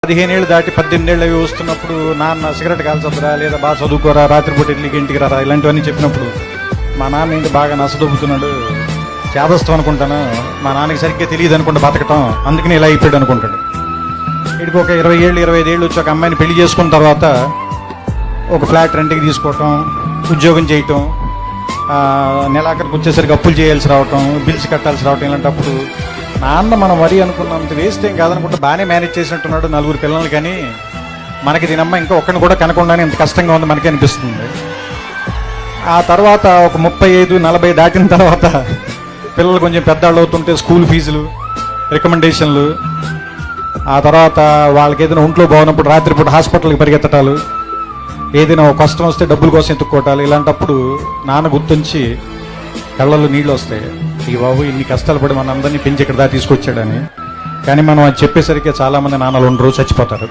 15 ఏళ్ళు దాటి 18 ఏళ్ళు అవి వస్తున్నప్పుడు నాన్న సిగరెట్ కాల్చొద్దురా, లేదా బాగా చదువుకోరా, రాత్రిపూట ఇంటికి రారా, ఇలాంటివన్నీ చెప్పినప్పుడు మా నాన్న ఏంటి బాగా నసదొబ్బుతున్నాడు, చేదస్తాం అనుకుంటాను, మా నాన్నకి సరిగ్గా తెలియదు అనుకుంటా బతకటం, అందుకని ఇలా అయిపోయాడు అనుకుంటాడు. వీడికి ఒక 20 ఏళ్ళు 25 ఏళ్ళు వచ్చి ఒక అమ్మాయిని పెళ్లి చేసుకున్న తర్వాత ఒక ఫ్లాట్ రెంట్కి తీసుకోవటం, ఉద్యోగం చేయటం, నెలాఖరికి వచ్చేసరికి అప్పులు చేయాల్సి రావటం, బిల్స్ కట్టాల్సి రావటం, ఇలాంటప్పుడు నాన్న మనం మరీ అనుకున్నంత వేస్ట్ ఏం కాదనుకుంటే బాగానే మేనేజ్ చేసినట్టున్నాడు 4 పిల్లలు, కానీ మనకి దీనమ్మ ఇంకా ఒక్కడిని కూడా కనకుండానే ఇంత కష్టంగా ఉంది మనకి అనిపిస్తుంది. ఆ తర్వాత ఒక 35-40 దాటిన తర్వాత పిల్లలు కొంచెం పెద్దవాళ్ళు అవుతుంటే స్కూల్ ఫీజులు, రికమెండేషన్లు, ఆ తర్వాత వాళ్ళకి ఏదైనా ఒంట్లో బాగున్నప్పుడు రాత్రిపూట హాస్పిటల్కి పరిగెత్తటాలు, ఏదైనా ఒక కష్టం వస్తే డబ్బుల కోసం ఎత్తుక్కోవటాలు, ఇలాంటప్పుడు నాన్న గుర్తుంచి కళ్ళల్లో నీళ్ళు వస్తాయి. ఈ బాబు ఇన్ని కష్టాలు పడి మన అందరినీ పెంచి ఇక్కడ దాకా తీసుకొచ్చాడని. కానీ మనం అది చెప్పేసరికి చాలామంది నాన్నలు 2 రోజులు చచ్చిపోతారు.